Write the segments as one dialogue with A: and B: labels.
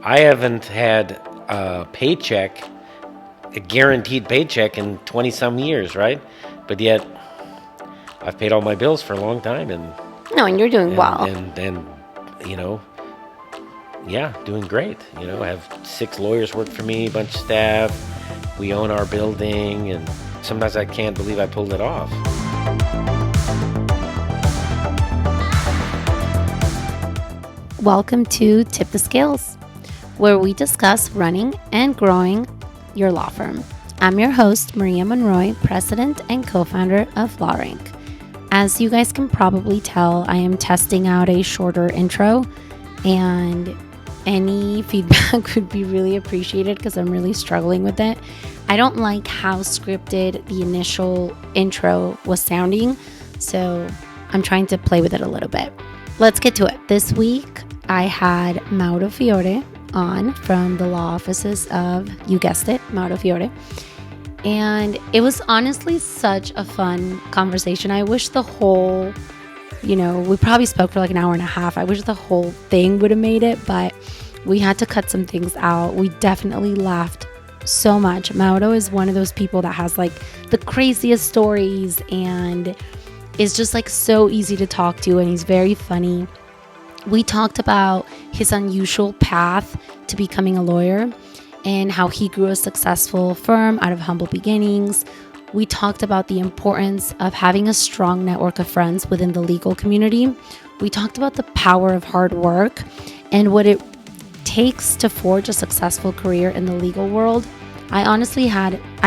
A: I haven't had a paycheck, a guaranteed paycheck in 20 some years, right? But yet I've paid all my bills for a long time
B: No, and you're doing well.
A: and you know, yeah, doing great. I have 6 lawyers work for me, a bunch of staff. We own our building, and sometimes I can't believe I pulled it off.
B: Welcome to Tip the Scales, where we discuss running and growing your law firm. I'm your host, Maria Monroy, president and co-founder of LawRank. As you guys can probably tell, I am testing out a shorter intro, and any feedback would be really appreciated because I'm really struggling with it. I don't like how scripted the initial intro was sounding, so I'm trying to play with it a little bit. Let's get to it. This week, I had Mauro Fiore on from the law offices of, you guessed it, Mauro Fiore. And it was honestly such a fun conversation. I wish the whole, we probably spoke for like an hour and a half. I wish the whole thing would have made it, but we had to cut some things out. We definitely laughed so much. Mauro is one of those people that has like the craziest stories and is just like so easy to talk to, and he's very funny. We talked about his unusual path to becoming a lawyer and how he grew a successful firm out of humble beginnings. We talked about the importance of having a strong network of friends within the legal community. We talked about the power of hard work and what it takes to forge a successful career in the legal world. I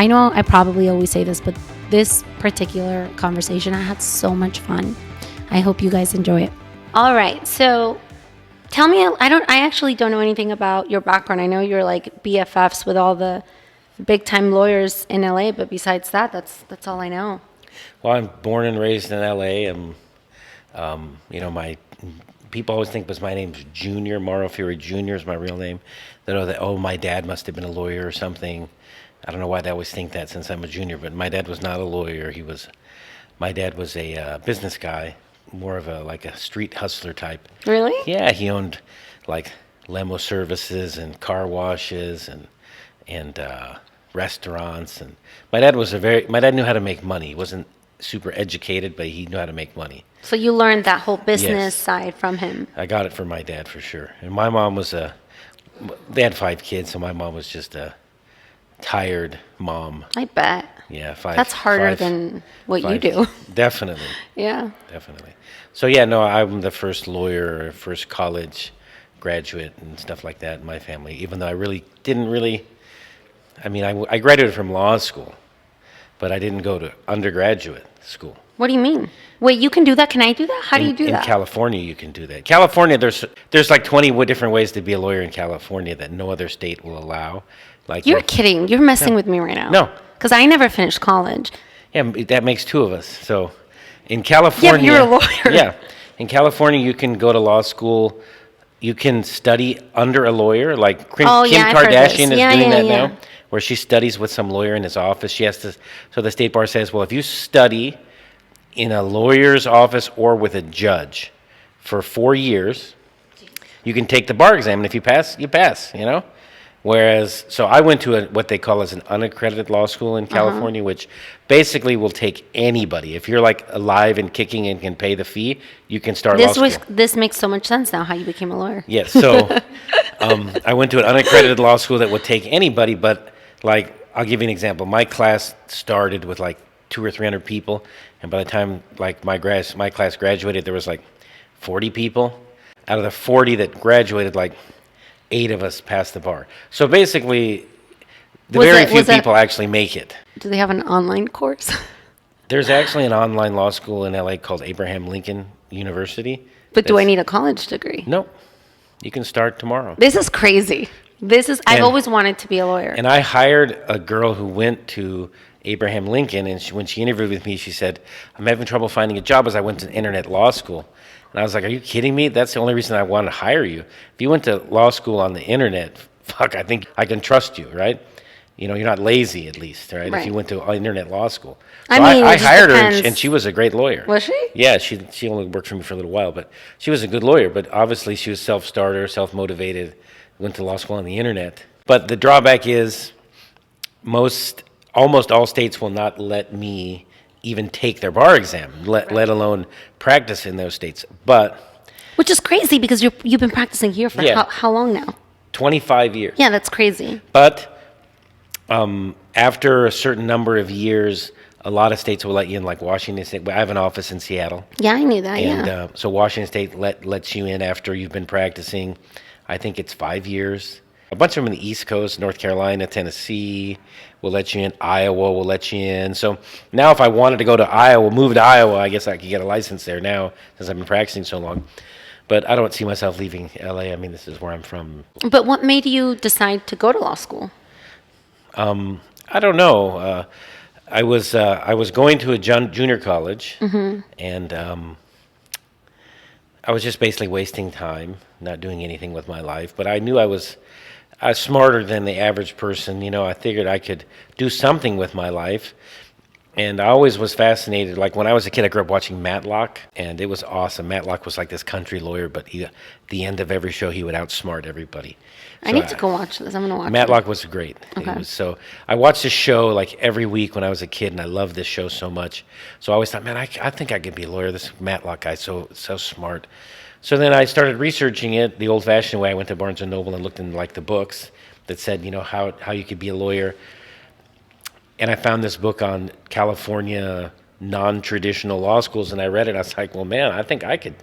B: know I probably always say this, but this particular conversation, I had so much fun. I hope you guys enjoy it. All right, so tell me, I actually don't know anything about your background. I know you're like BFFs with all the big time lawyers in LA, but besides that, that's all I know.
A: Well, I'm born and raised in LA, and my people always think my name's Junior. Mauro Fiore Jr. is my real name. My dad must have been a lawyer or something. I don't know why they always think that since I'm a junior, but my dad was not a lawyer. My dad was a business guy, more of a street hustler type.
B: Really?
A: Yeah, he owned like limo services and car washes and restaurants. And my dad knew how to make money. He wasn't super educated, but he knew how to make money.
B: So you learned that whole business
A: Yes.
B: side from him.
A: I got it from my dad for sure. And my mom they had 5 kids, so my mom was just a tired mom.
B: I bet.
A: Yeah,
B: That's harder than what you do.
A: Definitely.
B: Yeah.
A: Definitely. So yeah, no, I'm the first lawyer, first college graduate and stuff like that in my family, even though I graduated from law school, but I didn't go to undergraduate school.
B: What do you mean? Wait, you can do that? Can I do that? How do you do that?
A: In California, you can do that. California, there's like 20 different ways to be a lawyer in California that no other state will allow. Like
B: You're kidding. You're messing with me right now.
A: No.
B: Because I never finished college.
A: Yeah, that makes 2 of us. So in California...
B: Yeah, but you're a lawyer.
A: Yeah. In California, you can go to law school. You can study under a lawyer. Like Kim Kardashian is doing that now, where she studies with some lawyer in his office. So the state bar says, well, if you study in a lawyer's office or with a judge for 4 years, you can take the bar exam. And if you pass, you pass, Whereas, so I went to what they call as an unaccredited law school in California, which basically will take anybody. If you're like alive and kicking and can pay the fee, you can start law school.
B: This makes so much sense now, how you became a lawyer.
A: Yes, so I went to an unaccredited law school that would take anybody, but like, I'll give you an example. My class started with like 200 or 300 people, and by the time like my class graduated, there was like 40 people. Out of the 40 that graduated, like 8 of us passed the bar. So basically, very few people actually make it.
B: Do they have an online course?
A: There's actually an online law school in LA called Abraham Lincoln University.
B: But do I need a college degree?
A: No. You can start tomorrow.
B: This is crazy. I've always wanted to be a lawyer.
A: And I hired a girl who went to Abraham Lincoln, and when she interviewed with me, she said, I'm having trouble finding a job as I went to internet law school. And I was like, are you kidding me? That's the only reason I want to hire you. If you went to law school on the internet, I think I can trust you, right? You're not lazy at least, right? If you went to internet law school. So I hired her, and she was a great lawyer.
B: Was she?
A: Yeah, she only worked for me for a little while, but she was a good lawyer. But obviously she was self-starter, self-motivated, went to law school on the internet. But the drawback is almost all states will not let me even take their bar exam, let alone practice in those states. But
B: which is crazy because you've been practicing here for how long now?
A: 25 years.
B: Yeah, that's crazy.
A: But after a certain number of years, a lot of states will let you in, like Washington State. I have an office in Seattle.
B: Yeah, I knew that,
A: And so Washington State lets you in after you've been practicing. I think it's 5 years. A bunch of them in the East Coast, North Carolina, Tennessee will let you in. Iowa will let you in. So now if I wanted to go to Iowa, move to Iowa, I guess I could get a license there now since I've been practicing so long. But I don't see myself leaving LA. I mean, this is where I'm from.
B: But what made you decide to go to law school?
A: I don't know. I was going to a junior college, and I was just basically wasting time, not doing anything with my life. But I knew I was smarter than the average person. You know, I figured I could do something with my life. And I always was fascinated. Like when I was a kid, I grew up watching Matlock, and it was awesome. Matlock was like this country lawyer, but at the end of every show, he would outsmart everybody.
B: I need to go watch this. I'm going to watch
A: Matlock was great.
B: Okay.
A: So I watched this show like every week when I was a kid, and I loved this show so much. So I always thought, man, I think I could be a lawyer. This Matlock guy's so smart. So then I started researching it the old-fashioned way. I went to Barnes & Noble and looked in like the books that said, you know, how you could be a lawyer. And I found this book on California non-traditional law schools, and I read it. I was like, well, man, I think I could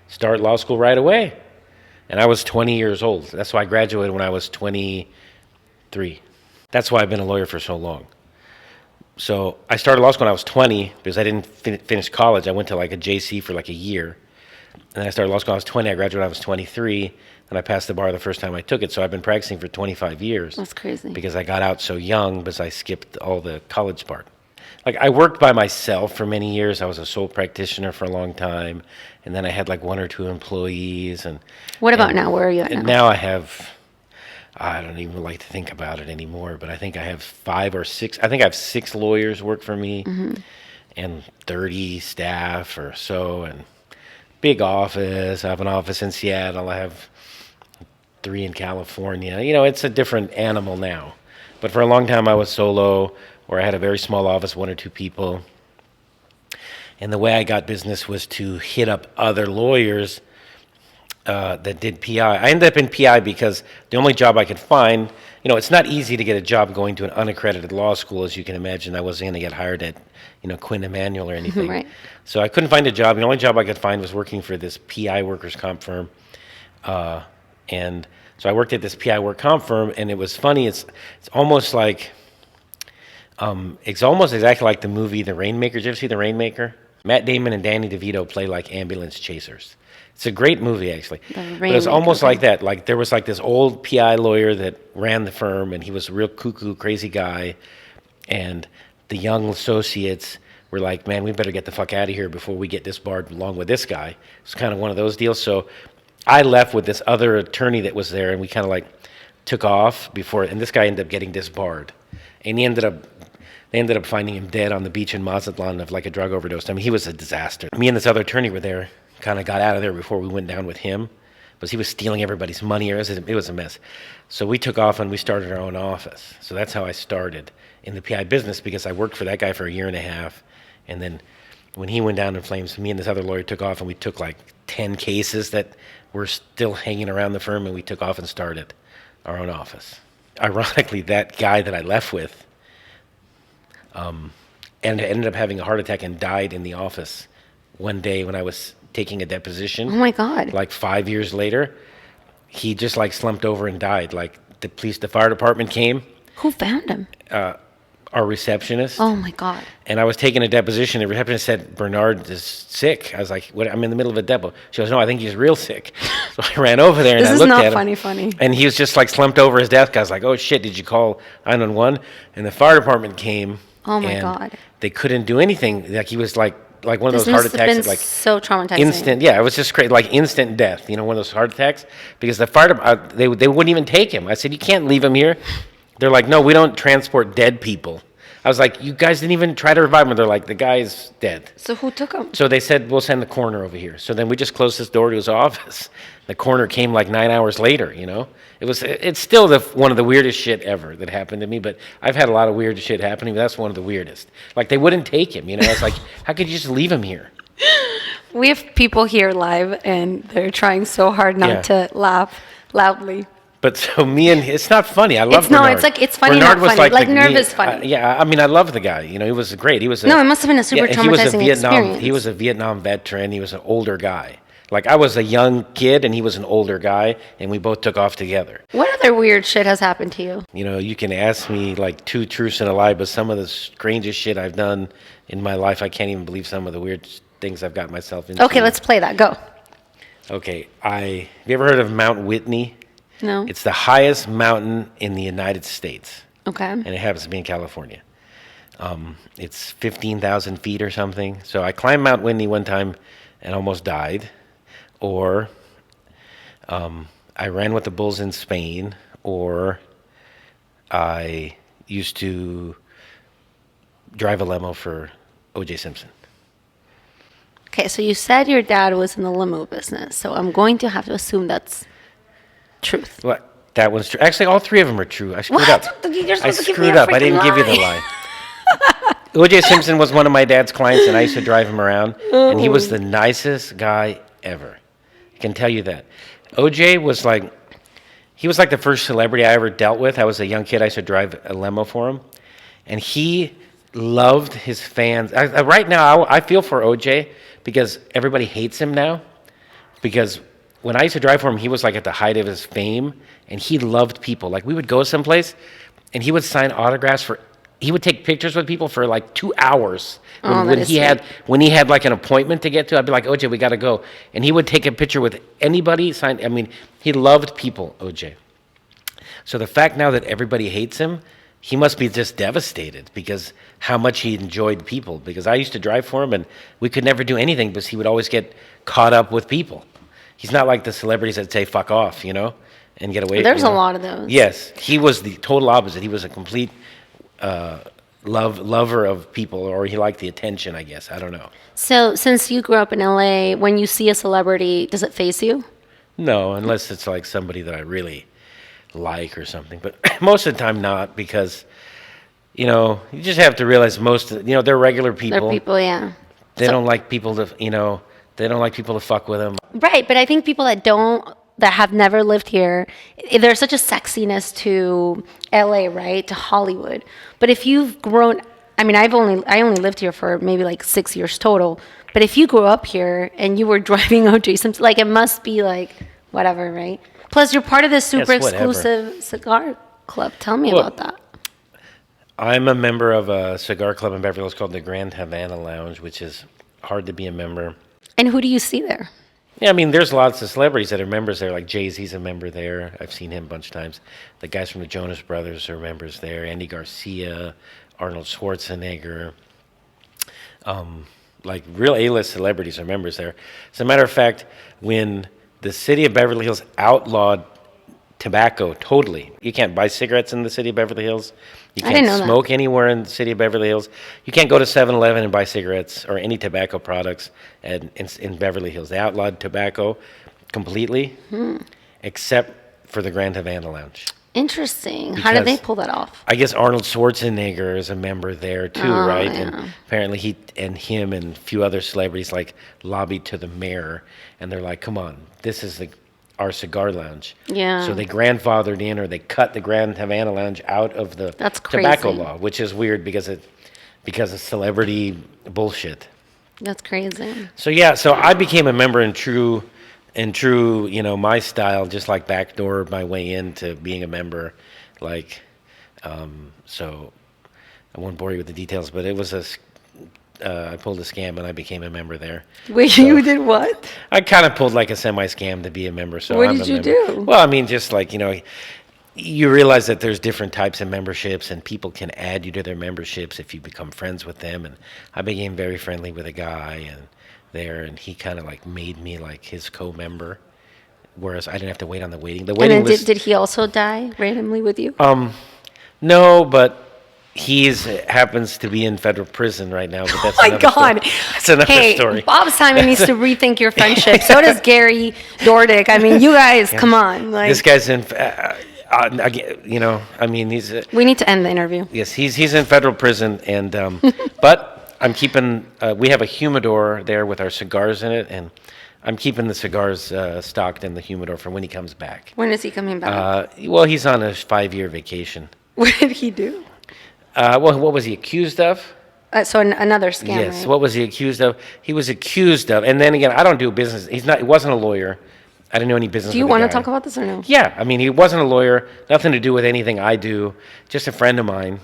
A: start law school right away. And I was 20 years old. That's why I graduated when I was 23. That's why I've been a lawyer for so long. So I started law school when I was 20 because I didn't finish college. I went to like a JC for like a year. And then I started law school when I was 20. I graduated when I was 23. And I passed the bar the first time I took it. So I've been practicing for 25 years.
B: That's crazy.
A: Because I got out so young because I skipped all the college part. Like I worked by myself for many years. I was a sole practitioner for a long time. And then I had like 1 or 2 employees. And
B: what about now? Where are you at now?
A: Now I have, I don't even like to think about it anymore, but I think I have 5 or 6. I think I have 6 lawyers work for me and 30 staff or so. And big office. I have an office in Seattle. I have 3 in California. You know, it's a different animal now. But for a long time, I was solo, or I had a very small office, 1 or 2 people. And the way I got business was to hit up other lawyers that did PI. I ended up in PI because the only job I could find, you know, it's not easy to get a job going to an unaccredited law school, as you can imagine. I wasn't going to get hired at, you know, Quinn Emanuel or anything.
B: Right.
A: So I couldn't find a job. The only job I could find was working for this PI workers' comp firm. And so I worked at this PI work comp firm, and it was funny. It's almost like, it's almost exactly like the movie The Rainmaker. Did you ever see The Rainmaker? Matt Damon and Danny DeVito play like ambulance chasers. It's a great movie, actually. But it's almost like that. Like there was like this old PI lawyer that ran the firm, and he was a real cuckoo, crazy guy. And the young associates were like, man, we better get the fuck out of here before we get disbarred along with this guy. It's kind of one of those deals. So I left with this other attorney that was there, and we kind of like took off before, and this guy ended up getting disbarred. And they ended up finding him dead on the beach in Mazatlan of like a drug overdose. I mean, he was a disaster. Me and this other attorney were there, kind of got out of there before we went down with him, because he was stealing everybody's money. It was a mess. So we took off and we started our own office. So that's how I started in the PI business, because I worked for that guy for a year and a half. And then when he went down in flames, me and this other lawyer took off, and we took like 10 cases that were still hanging around the firm, and we took off and started our own office. Ironically, that guy that I left with and ended up having a heart attack and died in the office one day when I was taking a deposition.
B: Oh my God.
A: Like 5 years later, he just like slumped over and died. Like the fire department came.
B: Who found him?
A: Our receptionist.
B: Oh my God.
A: And I was taking a deposition. The receptionist said, Bernard is sick. I was like, what? I'm in the middle of a depo. She goes, no, I think he's real sick. So I ran over there and I looked at him.
B: This is not funny.
A: And he was just like slumped over his desk. I was like, oh shit, did you call 911? And the fire department came.
B: Oh my God.
A: They couldn't do anything. Like he was like one of those
B: This
A: heart
B: must have
A: attacks
B: been
A: that like
B: so traumatizing.
A: instant. Yeah, it was just crazy, like instant death. You know, one of those heart attacks. Because the fire department, they wouldn't even take him. I said, you can't leave him here. They're like, no, we don't transport dead people. I was like, you guys didn't even try to revive him. They're like, the guy's dead.
B: So who took him?
A: So they said, we'll send the coroner over here. So then we just closed his door to his office. The coroner came like 9 hours later, It's still one of the weirdest shit ever that happened to me, but I've had a lot of weird shit happening, but that's one of the weirdest. Like, they wouldn't take him, It's like, how could you just leave him here?
C: We have people here live, and they're trying so hard not to laugh loudly.
A: But so it's not funny. I love Bernard.
C: It's funny,
A: Bernard
C: not funny. Like Nerve is funny.
A: I love the guy. He was great. He was
C: it must have been a super traumatizing experience.
A: He was a Vietnam veteran. He was an older guy. Like, I was a young kid, and he was an older guy, and we both took off together.
C: What other weird shit has happened to you?
A: You can ask me, like, 2 truths and a lie, but some of the strangest shit I've done in my life, I can't even believe some of the weird things I've got myself into.
C: Okay, let's play that. Go.
A: Okay, have you ever heard of Mount Whitney?
C: No.
A: It's the highest mountain in the United States.
C: Okay.
A: And it happens to be in California. It's 15,000 feet or something. So I climbed Mount Whitney one time and almost died. Or I ran with the bulls in Spain. Or I used to drive a limo for O.J. Simpson.
C: Okay, so you said your dad was in the limo business. So I'm going to have to assume that's truth.
A: Well, that one's true. Actually, all 3 of them are true. I screwed up. I screwed up. I didn't give you the line. O.J. Simpson was one of my dad's clients, and I used to drive him around. And he was the nicest guy ever. I can tell you that. O.J. was like the first celebrity I ever dealt with. I was a young kid. I used to drive a limo for him. And he loved his fans. Right now, I feel for O.J. because everybody hates him now. Because when I used to drive for him, he was like at the height of his fame, and he loved people. Like, we would go someplace, and he would sign autographs he would take pictures with people for like 2 hours. When he had like an appointment to get to, I'd be like, OJ, we got to go. And he would take a picture with anybody, he loved people, OJ. So the fact now that everybody hates him, he must be just devastated because how much he enjoyed people. Because I used to drive for him, and we could never do anything because he would always get caught up with people. He's not like the celebrities that say "fuck off," and get away.
C: There's a lot of those.
A: Yes, he was the total opposite. He was a complete lover of people, or he liked the attention, I guess. I don't know.
C: So, since you grew up in LA, when you see a celebrity, does it faze you?
A: No, unless it's like somebody that I really like or something. But most of the time, not, because you just have to realize they're regular people.
C: They're people, yeah.
A: They don't like people to, they don't like people to fuck with them.
C: Right, but I think people that have never lived here, there's such a sexiness to LA, right? To Hollywood. But if you've grown, I only lived here for maybe like 6 years total. But if you grew up here and you were driving O.J. Simpson, like, it must be like whatever, right? Plus, you're part of this super exclusive cigar club. Tell me about that.
A: I'm a member of a cigar club in Beverly Hills called the Grand Havana Lounge, which is hard to be a member.
C: And who do you see there?
A: Yeah, there's lots of celebrities that are members there. Like Jay-Z's a member there. I've seen him a bunch of times. The guys from the Jonas Brothers are members there. Andy Garcia, Arnold Schwarzenegger. Like real A-list celebrities are members there. As a matter of fact, when the city of Beverly Hills outlawed tobacco totally, you can't buy cigarettes in the city of Beverly Hills. You can't smoke anywhere in the city of Beverly Hills. You can't go to 7-Eleven and buy cigarettes or any tobacco products in Beverly Hills. They outlawed tobacco completely, except for the Grand Havana Lounge.
C: Interesting. How did they pull that off?
A: I guess Arnold Schwarzenegger is a member there too, right? Yeah. And apparently him and a few other celebrities lobbied to the mayor, and they're like, "Come on, this is our cigar lounge."
C: Yeah.
A: So they grandfathered in, or they cut the Grand Havana Lounge out of the tobacco law, which is weird because of celebrity bullshit.
C: That's crazy. So
A: I became a member in true, my style, just like backdoor my way into being a member. So I won't bore you with the details, but it was I pulled a scam and I became a member there.
C: Wait, you did what?
A: I kind of pulled like a semi-scam to be a member. So
C: what did you do?
A: Well, just you realize that there's different types of memberships, and people can add you to their memberships if you become friends with them. And I became very friendly with a guy and he kind of made me his co-member, whereas I didn't have to wait on the waiting. The waiting list.
C: Did he also die randomly with you?
A: No, but He's happens to be in federal prison right now, but that's
C: Oh my
A: another
C: God.
A: Story. That's another story.
C: Bob Simon needs to rethink your friendship. So does Gary Dordick. I mean, you guys, come on. Like,
A: This guy's in, you know, I mean, he's.
C: We need to end the interview.
A: Yes, he's in federal prison, and but I'm keeping. We have a humidor there with our cigars in it, and I'm keeping the cigars stocked in the humidor for when he comes back.
C: When is he coming back?
A: Well, he's on a 5-year vacation.
C: What did he do?
A: Well, what was he accused of?
C: So another scam.
A: Yes.
C: Right?
A: What was he accused of? He was accused of, and then again, I don't do business. He wasn't a lawyer. I didn't know any business.
C: Do you
A: want to
C: talk about this or no?
A: Yeah. I mean, he wasn't a lawyer. Nothing to do with anything I do. Just a friend of mine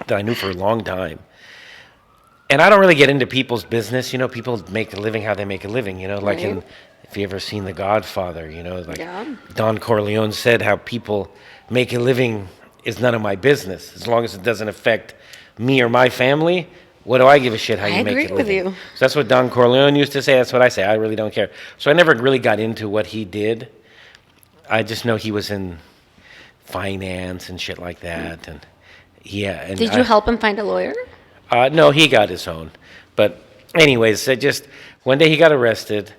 A: that I knew for a long time. And I don't really get into people's business. You know, people make a living how they make a living. You know, like
C: Right.
A: if you ever seen The Godfather, you know, like
C: Yeah.
A: Don Corleone said, how people make a living is none of my business. As long as it doesn't affect me or my family, what do I give a shit how you make a living?
C: I agree with you.
A: So that's what Don Corleone used to say. That's what I say. I really don't care. So I never really got into what he did. I just know he was in finance and shit like that. And yeah. And
C: Did you help him find a lawyer?
A: No, he got his own. But anyways, one day he got arrested,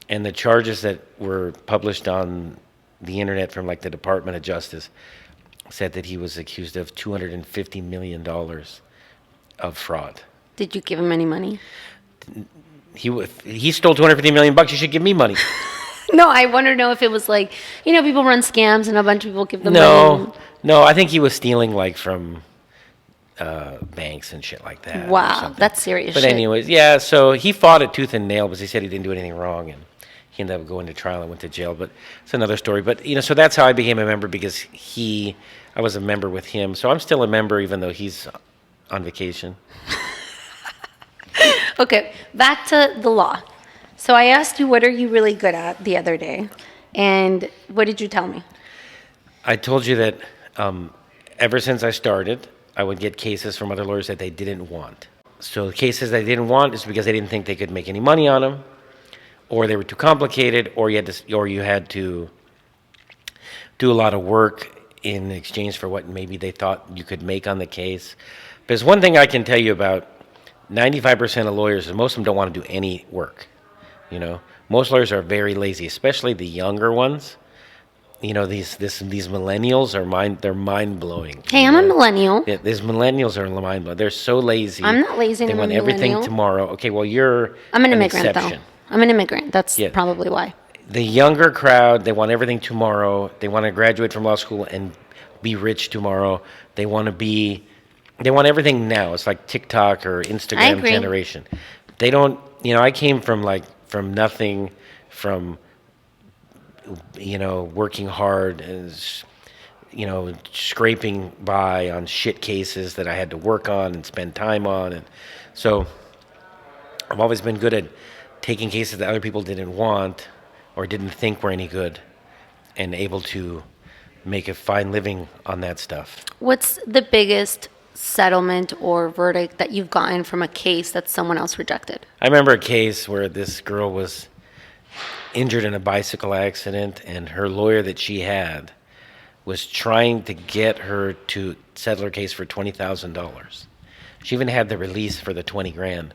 A: and the charges that were published on the internet from like the Department of Justice said that he was accused of $250 million of fraud.
C: Did you give him any money?
A: He stole $250 million. You should give me money.
C: No, I want to know if it was like, you know, people run scams and a bunch of people give them money.
A: No, I think he was stealing like from banks and shit like that.
C: Wow, that's serious
A: But
C: shit.
A: anyways, yeah, so he fought it tooth and nail because he said he didn't do anything wrong, and he ended up going to trial and went to jail. But it's another story. But, you know, so that's how I became a member, because I was a member with him. So I'm still a member even though he's on vacation.
C: Okay, back to the law. So I asked you, what are you really good at the other day? And what did you tell me?
A: I told you that ever since I started, I would get cases from other lawyers that they didn't want. So the cases they didn't want is because they didn't think they could make any money on them, or they were too complicated, or you had to do a lot of work in exchange for what maybe they thought you could make on the case. Because one thing I can tell you about 95% of lawyers is most of them don't want to do any work. You know, most lawyers are very lazy, especially the younger ones. You know, these millennials they're mind blowing.
C: Hey, I'm a millennial.
A: Yeah, these millennials are mind blowing. They're so lazy.
C: I'm not lazy.
A: They want everything tomorrow. Okay, well
C: I'm an immigrant
A: exception.
C: though. I'm an immigrant. That's probably why.
A: The younger crowd, they want everything tomorrow. They want to graduate from law school and be rich tomorrow. They want everything now. It's like TikTok or Instagram generation. They don't, you know, I came from nothing, from, you know, working hard as, you know, scraping by on shit cases that I had to work on and spend time on. And so I've always been good at taking cases that other people didn't want or didn't think were any good, and able to make a fine living on that stuff.
C: What's the biggest settlement or verdict that you've gotten from a case that someone else rejected?
A: I remember a case where this girl was injured in a bicycle accident, and her lawyer that she had was trying to get her to settle her case for $20,000. She even had the release for the 20 grand.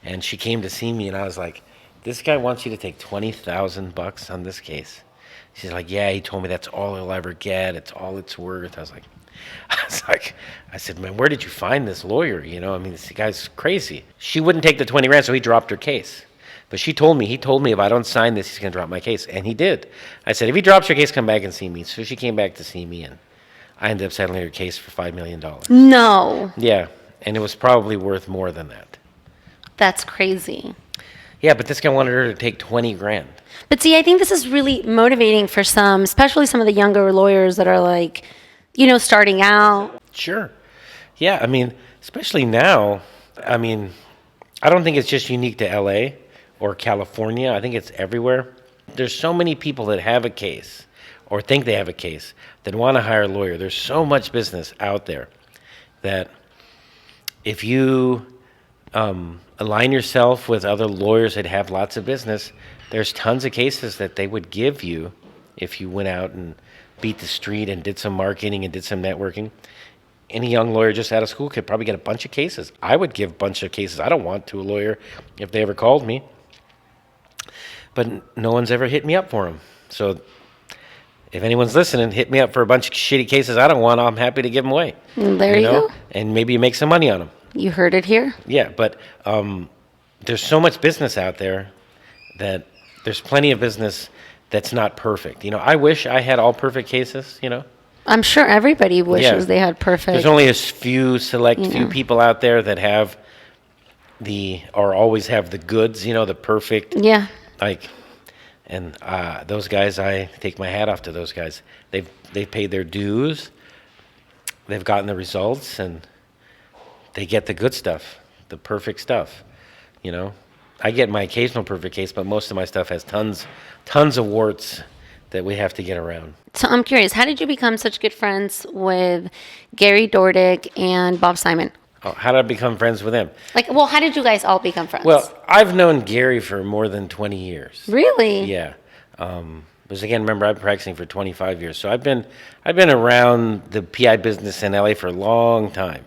A: And she came to see me, and I was like, this guy wants you to take $20,000 on this case. She's like, yeah, he told me that's all he'll ever get. It's all it's worth. I said, man, where did you find this lawyer? You know, I mean, this guy's crazy. She wouldn't take the 20 grand, so he dropped her case. But he told me if I don't sign this, he's going to drop my case. And he did. I said, if he drops your case, come back and see me. So she came back to see me, and I ended up settling her case for $5 million.
C: No.
A: Yeah, and it was probably worth more than that.
C: That's crazy.
A: Yeah, but this guy wanted her to take 20 grand.
C: But see, I think this is really motivating for some, especially some of the younger lawyers that are like, you know, starting out.
A: Sure. Yeah, I mean, especially now, I mean, I don't think it's just unique to LA or California. I think it's everywhere. There's so many people that have a case or think they have a case that want to hire a lawyer. There's so much business out there that if you align yourself with other lawyers that have lots of business, there's tons of cases that they would give you if you went out and beat the street and did some marketing and did some networking. any young lawyer just out of school could probably get a bunch of cases. I would give a bunch of cases I don't want to a lawyer if they ever called me. But no one's ever hit me up for them. So if anyone's listening, hit me up for a bunch of shitty cases I don't want. I'm happy to give them away.
C: There you go.
A: And maybe you make some money on them.
C: You heard it here.
A: Yeah, but there's so much business out there that there's plenty of business that's not perfect. I wish I had all perfect cases,
C: I'm sure everybody wishes they had perfect.
A: There's only a few few people out there that have or always have the goods, the perfect.
C: Yeah.
A: And those guys, I take my hat off to those guys. They've paid their dues. They've gotten the results, and they get the good stuff, the perfect stuff. I get my occasional perfect case, but most of my stuff has tons of warts that we have to get around.
C: So I'm curious, how did you become such good friends with Gary Dordick and Bob Simon?
A: Oh, how did I become friends with them?
C: How did you guys all become friends?
A: Well, I've known Gary for more than 20 years.
C: Really?
A: Yeah. Because again, remember, I've been practicing for 25 years, so I've been around the PI business in LA for a long time.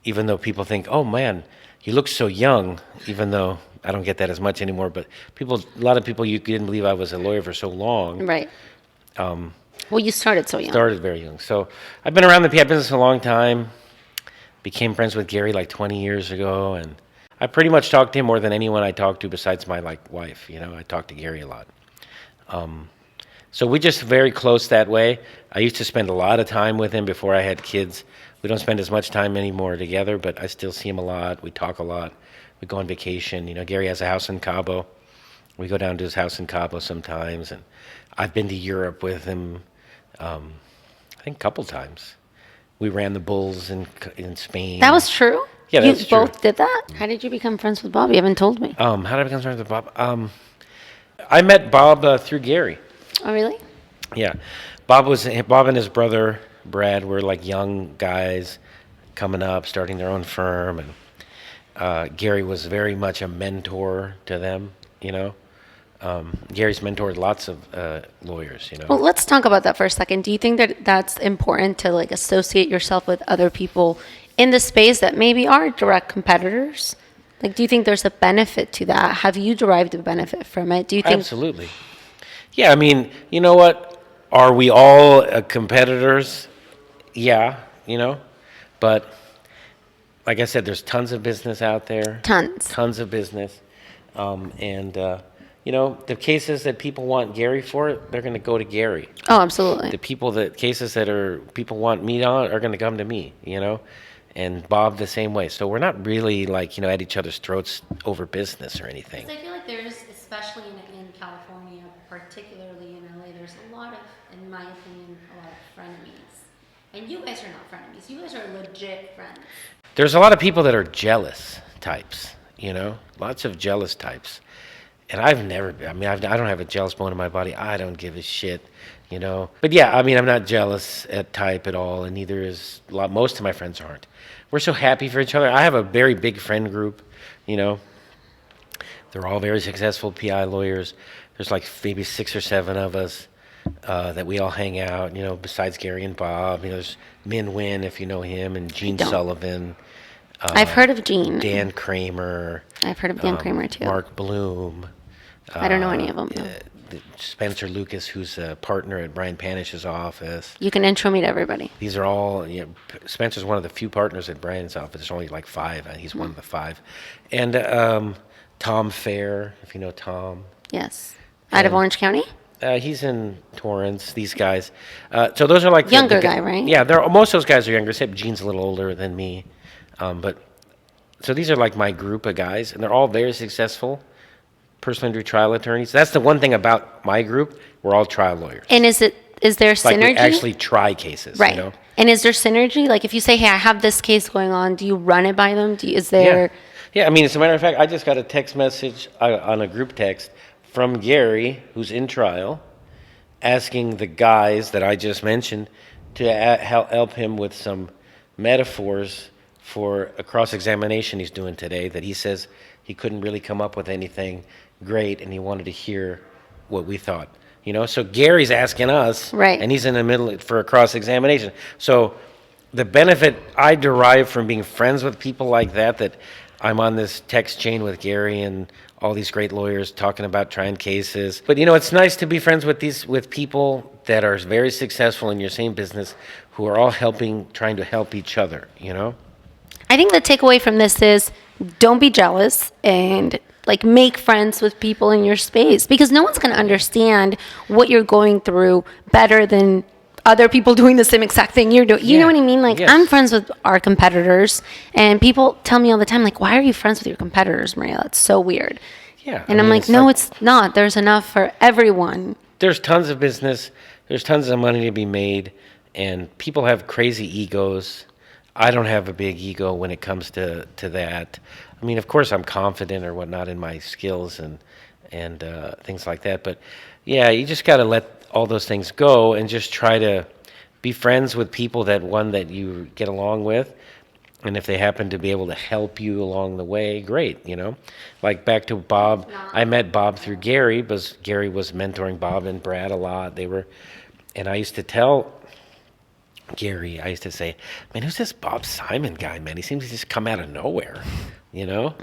A: Even though people think, oh man, you look so young, even though I don't get that as much anymore. But a lot of people, you didn't believe I was a lawyer for so long.
C: Right. Well, you started so young.
A: Started very young. So I've been around the PI business a long time. Became friends with Gary 20 years ago, and I pretty much talked to him more than anyone I talked to besides my wife. I talked to Gary a lot. So we're just very close that way. I used to spend a lot of time with him before I had kids. We don't spend as much time anymore together, but I still see him a lot. We talk a lot. We go on vacation. Gary has a house in Cabo. We go down to his house in Cabo sometimes, and I've been to Europe with him, I think a couple times. We ran the bulls in Spain.
C: That was true?
A: Yeah, that's true.
C: You both did that? How did you become friends with Bob? You haven't told me.
A: How did I become friends with Bob? I met Bob through Gary.
C: Oh, really?
A: Yeah. Bob and his brother, Brad, were young guys coming up, starting their own firm. And Gary was very much a mentor to them, Gary's mentored lots of lawyers,
C: Well, let's talk about that for a second. Do you think that that's important to associate yourself with other people in the space that maybe are direct competitors? Do you think there's a benefit to that? Have you derived a benefit from it? Do you think?
A: Absolutely. Yeah, I mean, you know what? Are we all competitors? Yeah, but like I said, there's tons of business out there. Tons of business. The cases that people want Gary for, they're going to go to Gary.
C: Oh, absolutely.
A: Cases that people want me on are going to come to me, and Bob the same way. So we're not really at each other's throats over business or anything.
B: I feel like there's, especially in California, particularly in LA, there's a lot of, in my opinion, a lot of frenemies. And you guys are not frenemies. You guys are legit friends.
A: There's a lot of people that are jealous types, lots of jealous types. And I don't have a jealous bone in my body. I don't give a shit, But yeah, I'm not jealous at type at all, and neither is most of my friends aren't. We're so happy for each other. I have a very big friend group, They're all very successful PI lawyers. There's maybe 6 or 7 of us that we all hang out, besides Gary and Bob. There's Min Win, if you know him, and Gene Sullivan.
C: I've heard of Gene.
A: Dan Kramer.
C: I've heard of Dan Kramer, too.
A: Mark Bloom.
C: I don't know any of them.
A: Spencer Lucas, who's a partner at Brian Panish's office.
C: You can intro me to everybody.
A: These are all, Spencer's one of the few partners at Brian's office. There's only 5, and he's one of the 5. And Tom Fair, if you know Tom.
C: Yes. Out of Orange County?
A: He's in Torrance, these guys. So those are
C: younger guy, right?
A: Yeah, most of those guys are younger, except Gene's a little older than me. So these are my group of guys, and they're all very successful personal injury trial attorneys. That's the one thing about my group. We're all trial lawyers.
C: And is there synergy?
A: We actually try cases,
C: right? And is there synergy? If you say, hey, I have this case going on, do you run it by them? Is there?
A: Yeah. As a matter of fact, I just got a text message on a group text from Gary, who's in trial, asking the guys that I just mentioned to help him with some metaphors for a cross-examination he's doing today that he says he couldn't really come up with anything great, and he wanted to hear what we thought. So Gary's asking us,
C: right,
A: and he's in the middle for a cross-examination. So the benefit I derive from being friends with people like that I'm on this text chain with Gary and all these great lawyers talking about trying cases. But it's nice to be friends with people that are very successful in your same business, who are all trying to help each other.
C: I think the takeaway from this is don't be jealous and make friends with people in your space, because no one's going to understand what you're going through better than other people doing the same exact thing you're doing. You know what I mean?
A: Yes.
C: I'm friends with our competitors, and people tell me all the time, why are you friends with your competitors, Maria? That's so weird.
A: Yeah.
C: And I'm like, no, it's not. There's enough for everyone.
A: There's tons of business. There's tons of money to be made, and people have crazy egos. I don't have a big ego when it comes to that. I mean, of course, I'm confident or whatnot in my skills and things like that. But yeah, you just got to let all those things go and just try to be friends with people that you get along with. And if they happen to be able to help you along the way, great, Like back to Bob, I met Bob through Gary, because Gary was mentoring Bob and Brad a lot. And I used to tell Gary, I used to say, man, who's this Bob Simon guy, man? He seems to just come out of nowhere, And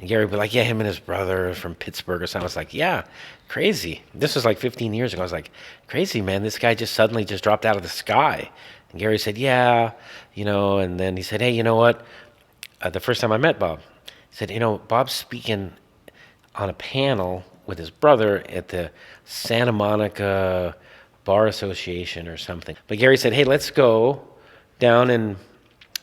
A: Gary would be like, yeah, him and his brother from Pittsburgh or something. I was like, yeah, crazy. This was like 15 years ago. I was like, crazy, man. This guy just suddenly just dropped out of the sky. And Gary said, yeah, and then he said, hey, you know what? The first time I met Bob, he said, Bob's speaking on a panel with his brother at the Santa Monica Bar Association or something. But Gary said, hey, let's go down and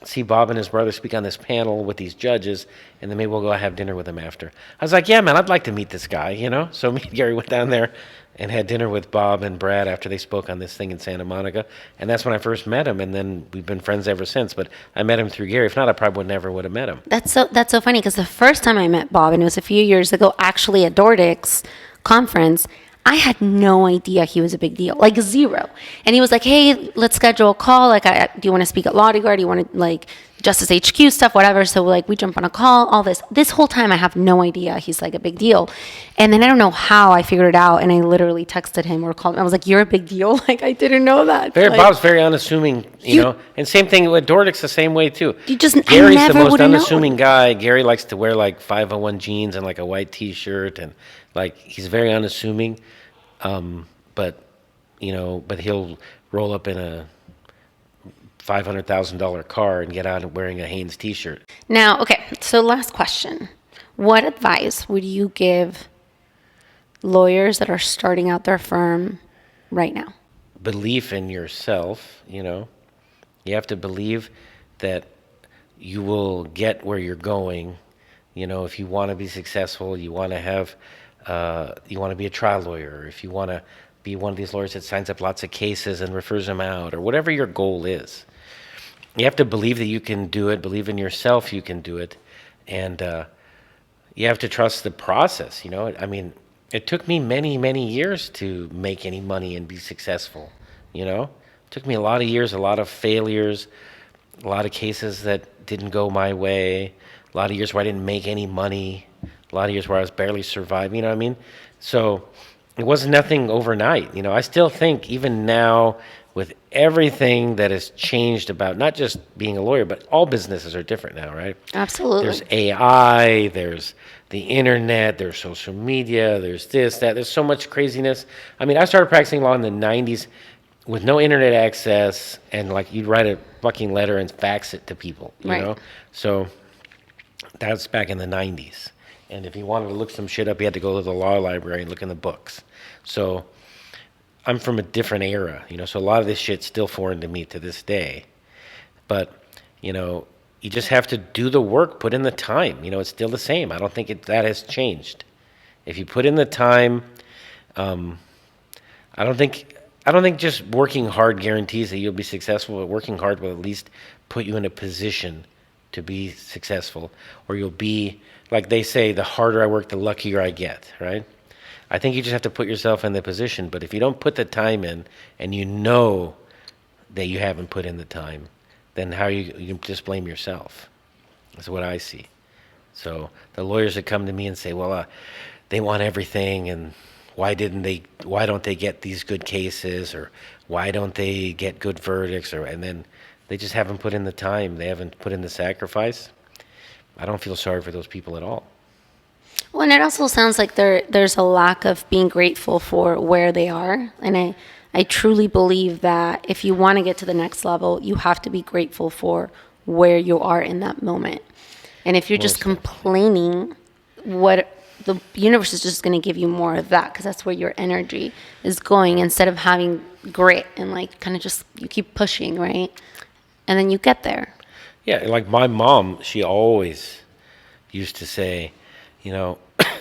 A: see Bob and his brother speak on this panel with these judges, and then maybe we'll go have dinner with them after. I was like, yeah, man, I'd like to meet this guy, So me and Gary went down there and had dinner with Bob and Brad after they spoke on this thing in Santa Monica, and that's when I first met him, and then we've been friends ever since. But I met him through Gary. If not, I probably never would have met him.
C: That's so funny, because the first time I met Bob, and it was a few years ago, actually at Dordic's conference, I had no idea he was a big deal, zero. And he was like, hey, let's schedule a call. Do you want to speak at Law Guard? Do you want to, Justice HQ stuff, whatever. So, we jump on a call, all this. This whole time, I have no idea he's, a big deal. And then I don't know how I figured it out, and I literally texted him or called him. I was like, you're a big deal? I didn't know that.
A: Bob's very unassuming, you know. And same thing with Dordic's the same way, too.
C: Gary's
A: the most unassuming guy. Gary likes to wear, 501 jeans and, a white T-shirt. And, he's very unassuming. But he'll roll up in a $500,000 car and get out wearing a Hanes T-shirt.
C: Now, okay, so last question. What advice would you give lawyers that are starting out their firm right now?
A: Belief in yourself, You have to believe that you will get where you're going. If you want to be successful, you want to have... you want to be a trial lawyer, if you want to be one of these lawyers that signs up lots of cases and refers them out, or whatever your goal is. You have to believe that you can do it, believe in yourself you can do it, and you have to trust the process. I mean, it took me many, many years to make any money and be successful. It took me a lot of years, a lot of failures, a lot of cases that didn't go my way, a lot of years where I didn't make any money, a lot of years where I was barely surviving, you know what I mean? So it was nothing overnight. I still think even now, with everything that has changed about not just being a lawyer, but all businesses are different now, right?
C: Absolutely.
A: There's AI, there's the internet, there's social media, there's this, that. There's so much craziness. I mean, I started practicing law in the 90s with no internet access, and you'd write a fucking letter and fax it to people, you know? So that's back in the 90s. And if you wanted to look some shit up, you had to go to the law library and look in the books. So I'm from a different era, so a lot of this shit's still foreign to me to this day. But, you just have to do the work, put in the time. It's still the same. I don't think that has changed. If you put in the time, I don't think just working hard guarantees that you'll be successful, but working hard will at least put you in a position to be successful, or you'll be, like they say, the harder I work, the luckier I get, right? I think you just have to put yourself in the position, but if you don't put the time in, and you know that you haven't put in the time, then how you just blame yourself. That's what I see. So the lawyers that come to me and say, well, they want everything, and why don't they get these good cases, or why don't they get good verdicts, and then they just haven't put in the time. They haven't put in the sacrifice. I don't feel sorry for those people at all.
C: Well, and it also sounds like there's a lack of being grateful for where they are. And I truly believe that if you want to get to the next level, you have to be grateful for where you are in that moment. And if you're just complaining, what the universe is just going to give you more of that, because that's where your energy is going, instead of having grit and like kind of just you keep pushing, right? And then you get there.
A: Yeah, like my mom, she always used to say,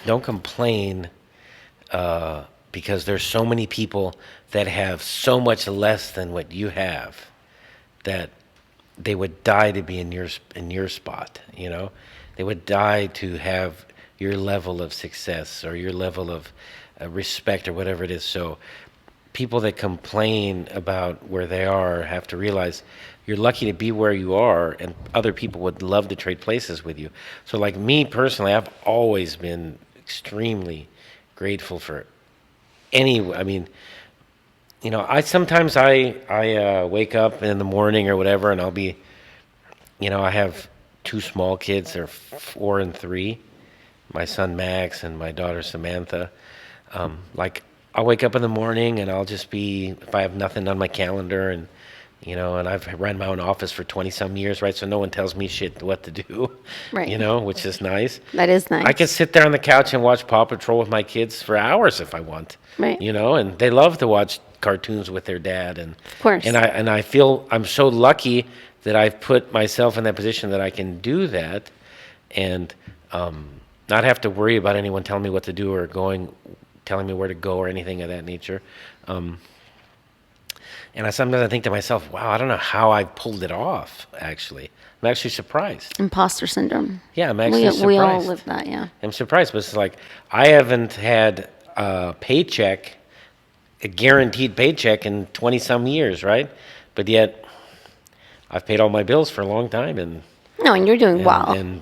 A: don't complain because there's so many people that have so much less than what you have that they would die to be in your spot. They would die to have your level of success or your level of respect or whatever it is. So people that complain about where they are have to realize you're lucky to be where you are, and other people would love to trade places with you. So like me personally, I've always been extremely grateful for I sometimes wake up in the morning or whatever, and I'll be, I have 2 small kids. They're 4 and 3, my son Max and my daughter Samantha. I'll wake up in the morning and I'll just be, if I have nothing on my calendar, and and I've run my own office for 20 some years, right? So no one tells me shit what to do,
C: right?
A: Which is nice.
C: That is nice.
A: I can sit there on the couch and watch Paw Patrol with my kids for hours if I want,
C: right?
A: And they love to watch cartoons with their dad, and
C: of course.
A: And I feel I'm so lucky that I've put myself in that position that I can do that, and not have to worry about anyone telling me what to do or telling me where to go or anything of that nature. And sometimes I think to myself, wow, I don't know how I pulled it off, actually. I'm actually surprised.
C: Imposter syndrome.
A: Yeah, I'm actually surprised.
C: We all live that, yeah.
A: I'm surprised, but it's like I haven't had a paycheck, a guaranteed paycheck in 20-some years, right? But yet I've paid all my bills for a long time. And
C: you're doing well.
A: And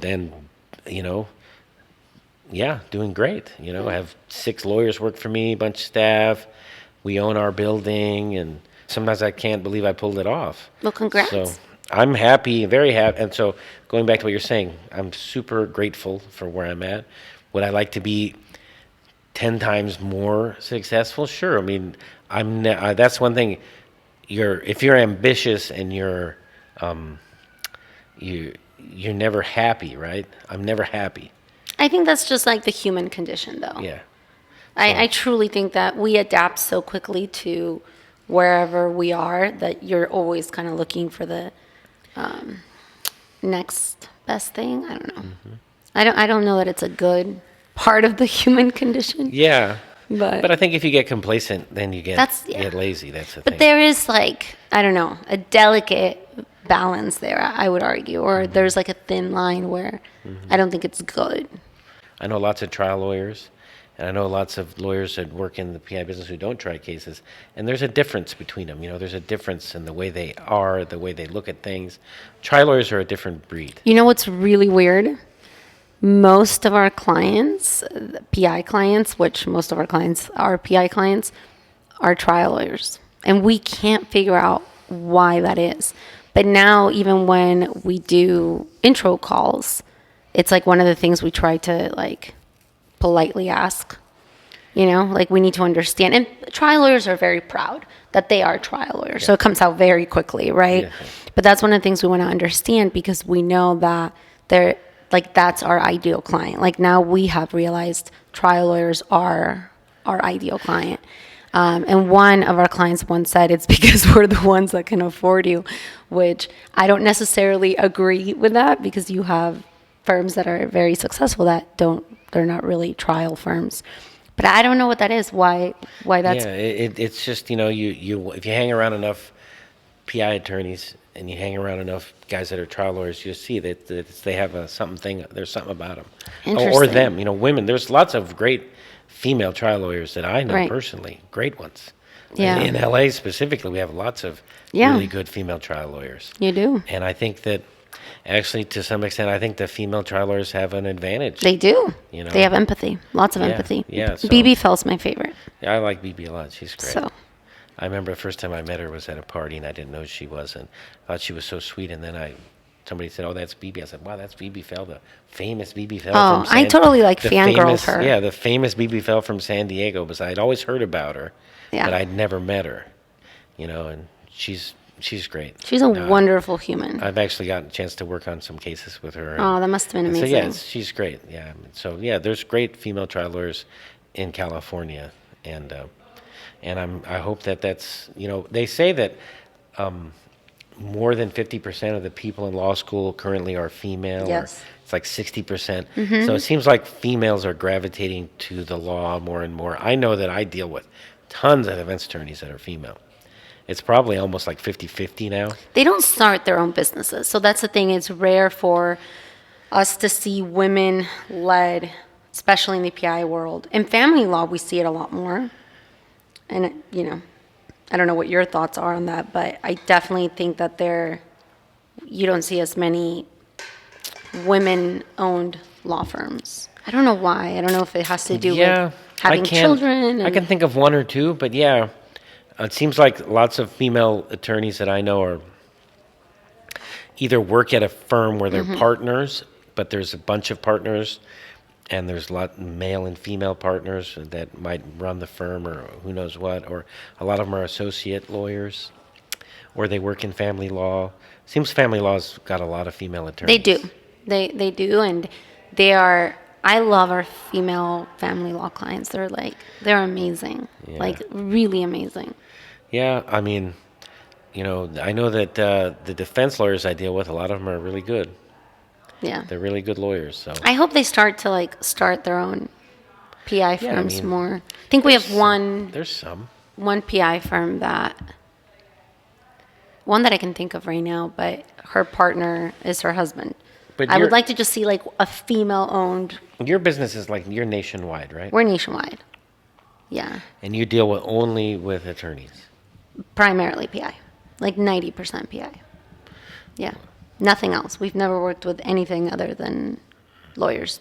A: doing great. I have 6 lawyers work for me, a bunch of staff. We own our building, and sometimes I can't believe I pulled it off.
C: Well, congrats.
A: So I'm happy, very happy. And so going back to what you're saying, I'm super grateful for where I'm at. Would I like to be 10 times more successful? Sure. I mean, that's one thing. If you're ambitious and you're never happy, right? I'm never happy.
C: I think that's just like the human condition, though.
A: Yeah.
C: I truly think that we adapt so quickly to wherever we are that you're always kind of looking for the next best thing. I don't know. Mm-hmm. I don't know that it's a good part of the human condition.
A: Yeah. But I think if you get complacent, then you get lazy. That's the thing.
C: But there is a delicate balance there, I would argue. Or there's like a thin line where I don't think it's good.
A: I know lots of trial lawyers, and I know lots of lawyers that work in the PI business who don't try cases. And there's a difference between them. There's a difference in the way they are, the way they look at things. Trial lawyers are a different breed.
C: You know what's really weird? Most of our clients, PI clients, which most of our clients are PI clients, are trial lawyers. And we can't figure out why that is. But now, even when we do intro calls, it's like one of the things we try to politely ask. We need to understand. And trial lawyers are very proud that they are trial lawyers. Yeah. So it comes out very quickly, right? Yeah. But that's one of the things we want to understand, because we know that that's our ideal client. Now we have realized trial lawyers are our ideal client. And one of our clients once said, it's because we're the ones that can afford you, which I don't necessarily agree with that, because you have firms that are very successful they're not really trial firms. But I don't know what that is, why that's...
A: Yeah, it's just, you if you hang around enough PI attorneys and you hang around enough guys that are trial lawyers, you see that they have there's something about them. Or them, women. There's lots of great female trial lawyers that I know personally, great ones. Yeah. In LA specifically, we have lots of really good female trial lawyers.
C: You do.
A: And I think that actually, to some extent, I think the female trial lawyers have an advantage.
C: They do. They have empathy, lots of empathy.
A: Yeah. So,
C: BB Fell's my favorite.
A: Yeah, I like BB a lot. She's great.
C: So,
A: I remember the first time I met her was at a party, and I didn't know who she was, and I thought she was so sweet. And then somebody said, "Oh, that's BB." I said, "Wow, that's BB Fell, the famous BB Fell
C: Oh,
A: from
C: I totally like fangirled her.
A: Yeah, the famous BB Fell from San Diego." Because I'd always heard about her, but I'd never met her. And she's great.
C: She's a wonderful human.
A: I've actually gotten a chance to work on some cases with her.
C: Oh, that must have been amazing.
A: So yeah, she's great. Yeah. So yeah, there's great female trial lawyers in California, and I hope that's they say that more than 50% of the people in law school currently are female.
C: Yes.
A: It's like 60%. So it seems like females are gravitating to the law more and more. I know that I deal with tons of defense attorneys that are female. It's probably almost like 50-50 now.
C: They don't start their own businesses. So that's the thing. It's rare for us to see women led, especially in the PI world. In family law, we see it a lot more. And, I don't know what your thoughts are on that, but I definitely think that you don't see as many women-owned law firms. I don't know why. I don't know if it has to do with having children.
A: I can think of one or two, but yeah. It seems like lots of female attorneys that I know are either work at a firm where they're partners, but there's a bunch of partners, and there's a lot male and female partners that might run the firm or who knows what, or a lot of them are associate lawyers, or they work in family law. Seems family law's got a lot of female attorneys.
C: They do. They do, and they are... I love our female family law clients. They're amazing, really amazing.
A: Yeah, I mean, I know that the defense lawyers I deal with, a lot of them are really good.
C: Yeah.
A: They're really good lawyers. So
C: I hope they start to start their own PI firms more. I think we have one.
A: There's some.
C: One PI firm one that I can think of right now, but her partner is her husband. But I would like to just see a female-owned.
A: Your business is you're nationwide, right?
C: We're nationwide. Yeah.
A: And you deal only with attorneys?
C: Primarily PI. 90% PI. Yeah. Nothing else. We've never worked with anything other than lawyers,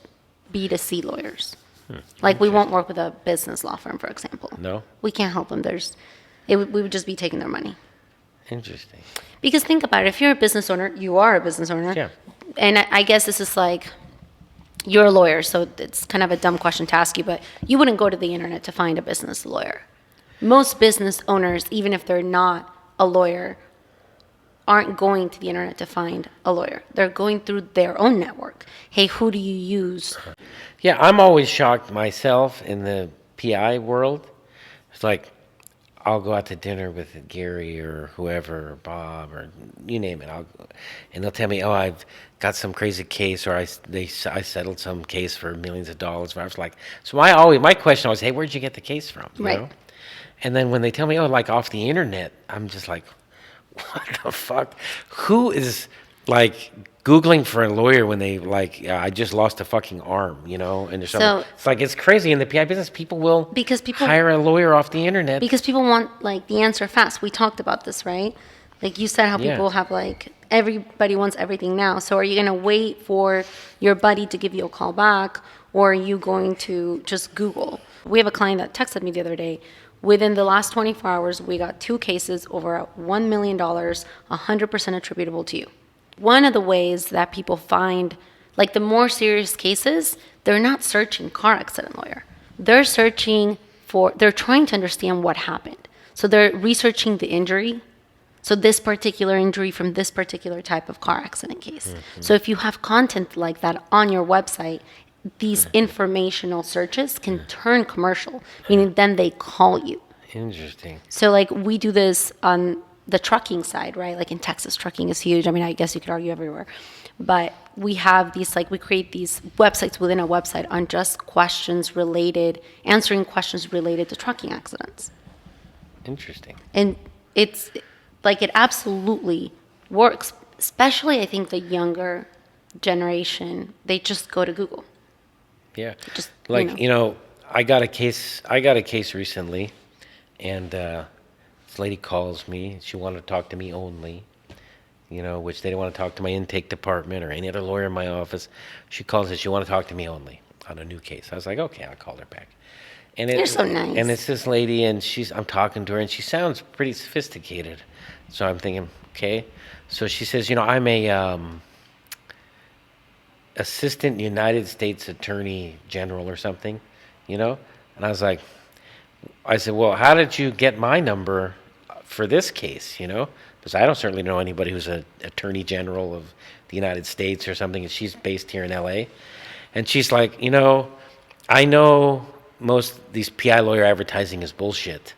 C: B2C lawyers. We won't work with a business law firm, for example.
A: No?
C: We can't help them. We would just be taking their money.
A: Interesting.
C: Because think about it. If you're a business owner, you are a business owner.
A: Yeah.
C: And I guess this is you're a lawyer, so it's kind of a dumb question to ask you, but you wouldn't go to the internet to find a business lawyer. Most business owners, even if they're not a lawyer, aren't going to the internet to find a lawyer. They're going through their own network. Hey, who do you use?
A: Yeah, I'm always shocked myself in the PI world. It's I'll go out to dinner with Gary or whoever, or Bob, or you name it. And they'll tell me, "Oh, I've got some crazy case," or I settled some case for millions of dollars. I was so my question was, "Hey, where'd you get the case from?" You know? And then when they tell me, "Oh, off the internet," I'm just what the fuck? Who is Googling for a lawyer when they I just lost a fucking arm, and there's something. It's it's crazy in the PI business. People will hire a lawyer off the internet
C: because people want the answer fast. We talked about this, right? You said how people have everybody wants everything now. So are you gonna wait for your buddy to give you a call back, or are you going to just Google? We have a client that texted me the other day. Within the last 24 hours, we got 2 cases over $1 million, 100% attributable to you. One of the ways that people find, the more serious cases, they're not searching car accident lawyer. They're trying to understand what happened. So they're researching the injury. So this particular injury from this particular type of car accident case. Mm-hmm. So if you have content like that on your website, these informational searches can turn commercial, meaning then they call you.
A: Interesting.
C: So we do this on the trucking side, right? In Texas, trucking is huge. I mean, I guess you could argue everywhere. But we have these, we create these websites within a website on just answering questions related to trucking accidents.
A: Interesting.
C: And it's, it absolutely works. Especially, I think, the younger generation, they just go to Google.
A: Yeah. Just, I got a case recently, and this lady calls me. She wanted to talk to me only, which they didn't want to talk to my intake department or any other lawyer in my office. She calls and she wanted to talk to me only on a new case. I was like, okay, I'll call her back.
C: You're so nice.
A: And it's this lady, and I'm talking to her, and she sounds pretty sophisticated. So I'm thinking, okay. So she says, I'm a assistant United States Attorney General or something, And I said, well, how did you get my number for this case, Because I don't certainly know anybody who's an Attorney General of the United States or something, and she's based here in L.A. And she's like, I know most these PI lawyer advertising is bullshit,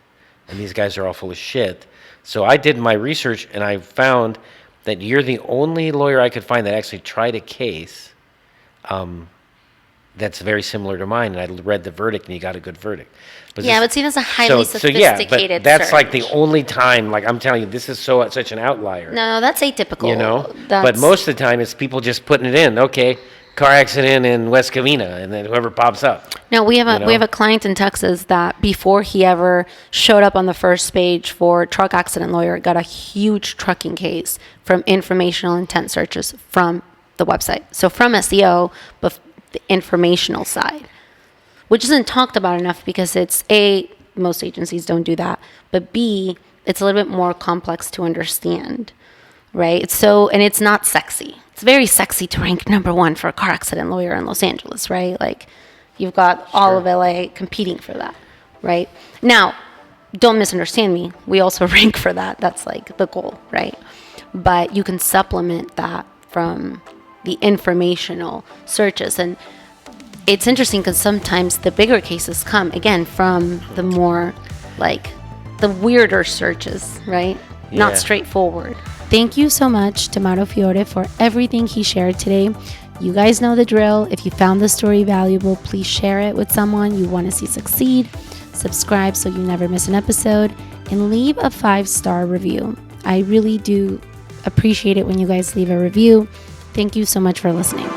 A: and these guys are all full of shit. So I did my research, and I found that you're the only lawyer I could find that actually tried a case that's very similar to mine. And I read the verdict, and you got a good verdict.
C: But see, that's a highly sophisticated
A: but that's
C: search.
A: like the only time. Like I'm telling you, this is such an outlier.
C: No, that's atypical.
A: But most of the time, it's people just putting it in. Okay, car accident in West Covina, and then whoever pops up.
C: No, we have a client in Texas that before he ever showed up on the first page for truck accident lawyer, got a huge trucking case from informational intent searches from the website. So from SEO, but the informational side, which isn't talked about enough because it's A, most agencies don't do that, but B, it's a little bit more complex to understand, right? And it's not sexy. It's very sexy to rank number 1 for a car accident lawyer in Los Angeles, right? Like you've got all of LA competing for that, right? Now, don't misunderstand me. We also rank for that. That's like the goal, right? But you can supplement that from the informational searches. And it's interesting because sometimes the bigger cases come, again, from the more, like, the weirder searches, right? Yeah. Not straightforward.
B: Thank you so much to Mauro Fiore for everything he shared today. You guys know the drill. If you found the story valuable, please share it with someone you want to see succeed. Subscribe so you never miss an episode. And leave a 5-star review. I really do appreciate it when you guys leave a review. Thank you so much for listening.